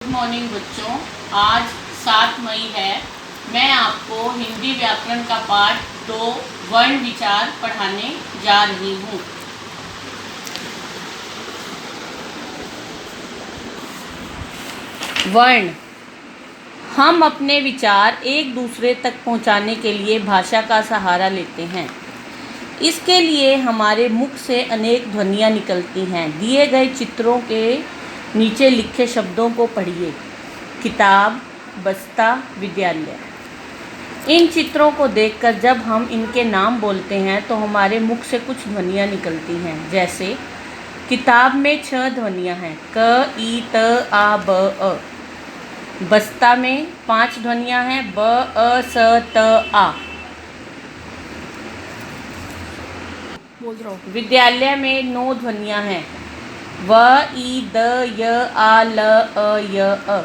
Morning बच्चों। आज 7 मई है। मैं आपको हिंदी व्याकरण का पाठ 2 वर्ण विचार पढ़ाने जा रही हूँ। वर्ण। हम अपने विचार एक दूसरे तक पहुँचाने के लिए भाषा का सहारा लेते हैं। इसके लिए हमारे मुख से अनेक ध्वनियाँ निकलती हैं। दिए गए चित्रों के नीचे लिखे शब्दों को पढ़िए। किताब, बस्ता, विद्यालय। इन चित्रों को देखकर जब हम इनके नाम बोलते हैं तो हमारे मुख से कुछ ध्वनियाँ निकलती हैं। जैसे किताब में 6 ध्वनियाँ हैं, क, ई, त, आ, ब, अ। बस्ता में 5 ध्वनियाँ हैं, ब, अ, स, त, आ। बोल रहा हूँ। विद्यालय में 9 ध्वनियाँ हैं, व, ई, द, य, आ, ल, अ, य, अ।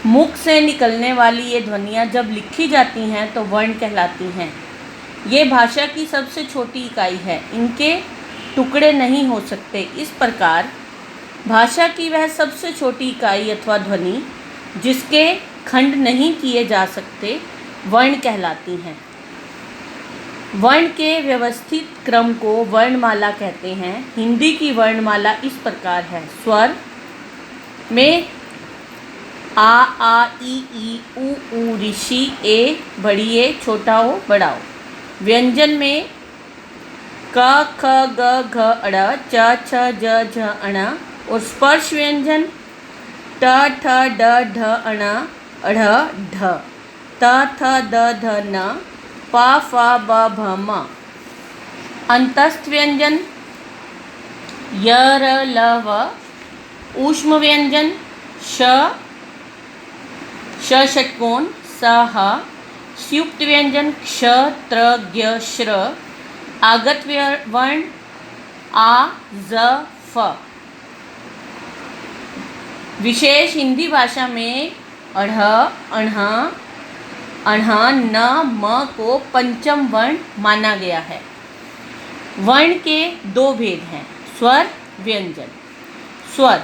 मुख से निकलने वाली ये ध्वनियाँ जब लिखी जाती हैं तो वर्ण कहलाती हैं। ये भाषा की सबसे छोटी इकाई है, इनके टुकड़े नहीं हो सकते। इस प्रकार भाषा की वह सबसे छोटी इकाई अथवा ध्वनि जिसके खंड नहीं किए जा सकते वर्ण कहलाती हैं। वर्ण के व्यवस्थित क्रम को वर्णमाला कहते हैं। हिंदी की वर्णमाला इस प्रकार है। स्वर में आ, ई, उ, ऋषि, ए, बड़ी ए, छोटा ओ, बड़ा ओ। व्यंजन में क, ख, ग, घ, अड़, च, छ, ज, झ, अण। और स्पर्श व्यंजन ट, ठ, ड, ढ, अण, अढ़, ढ, त, थ, द, ध, न, प, फ, ब, भ, म। अंतस्थ व्यंजन य, र, ल, व। ऊष्म व्यंजन श, षट्कोण, स, ह। संयुक्त व्यंजन क्ष, त्र, ज्ञ, श्र। आगत वर्ण आ, ज, फ। विशेष हिंदी भाषा में अढ़, अण्ह, अण्ह, न, म को पंचम वर्ण माना गया है। वर्ण के 2 भेद हैं, स्वर, व्यंजन। स्वर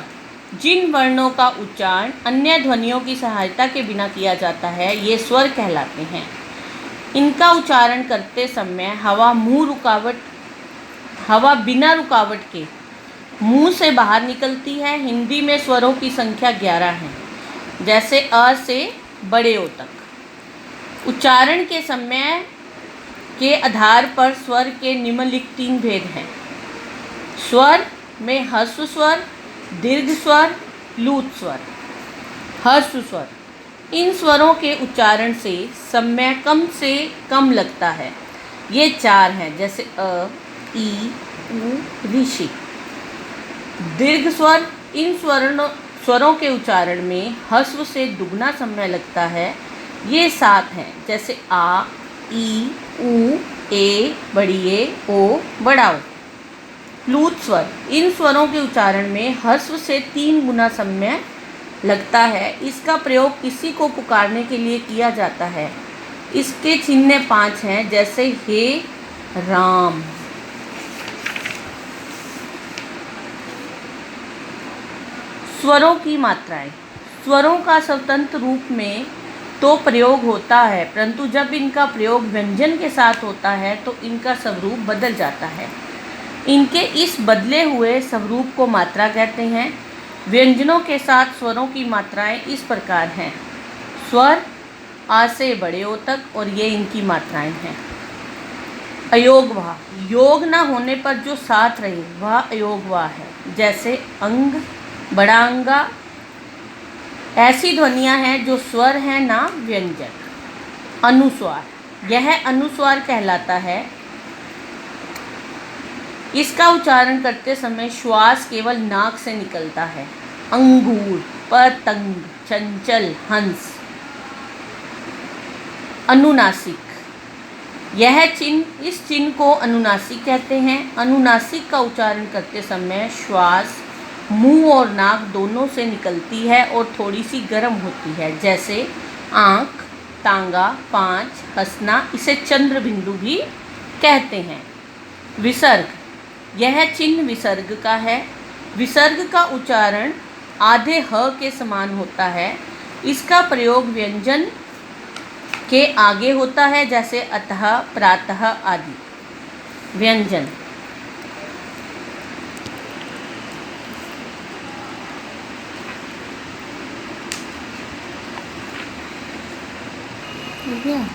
जिन वर्णों का उच्चारण अन्य ध्वनियों की सहायता के बिना किया जाता है, ये स्वर कहलाते हैं। इनका उच्चारण करते समय हवा बिना रुकावट के मुंह से बाहर निकलती है। हिंदी में स्वरों की संख्या 11 है, जैसे अ से बड़े ओ तक। उच्चारण के समय के आधार पर स्वर के निम्नलिखित 3 भेद हैं। स्वर में ह्रस्व स्वर, दीर्घ स्वर, लूत स्वर। ह्रस्व स्वर इन स्वरों के उच्चारण से समय कम से कम लगता है। ये 4 हैं, जैसे अ, ई, उ, ऋषि। दीर्घ स्वर इन स्वरों के उच्चारण में ह्रस्व से दुगना समय लगता है। ये 7 हैं, जैसे आ, ई, उ, ए, बड़ी ए, ओ, बड़ा ओ। प्लूत स्वर इन स्वरों के उच्चारण में ह्रस्व से 3 गुना समय लगता है। इसका प्रयोग किसी को पुकारने के लिए किया जाता है। इसके चिन्ह 5 हैं, जैसे हे राम। स्वरों की मात्राएं। स्वरों का स्वतंत्र रूप में तो प्रयोग होता है, परंतु जब इनका प्रयोग व्यंजन के साथ होता है तो इनका स्वरूप बदल जाता है। इनके इस बदले हुए स्वरूप को मात्रा कहते हैं। व्यंजनों के साथ स्वरों की मात्राएं इस प्रकार हैं। स्वर आ से बड़े ओ तक, और ये इनकी मात्राएं हैं। अयोगवा योग न होने पर जो साथ रहे वह अयोगवा है, जैसे अंग, बड़ा अंगा। ऐसी ध्वनियाँ हैं जो स्वर हैं ना व्यंजन। अनुस्वार यह अनुस्वार कहलाता है। इसका उच्चारण करते समय श्वास केवल नाक से निकलता है। अंगूर, पतंग, चंचल, हंस। अनुनासिक इस चिन्ह को अनुनासिक कहते हैं। अनुनासिक का उच्चारण करते समय श्वास मुंह और नाक दोनों से निकलती है और थोड़ी सी गर्म होती है, जैसे आँख, टांगा, पाँच, हंसना। इसे चंद्र बिंदु भी कहते हैं। विसर्ग यह चिन्ह विसर्ग का है। विसर्ग का उच्चारण आधे ह के समान होता है। इसका प्रयोग व्यंजन के आगे होता है, जैसे अतः, प्रातः आदि। व्यंजन। हो गया?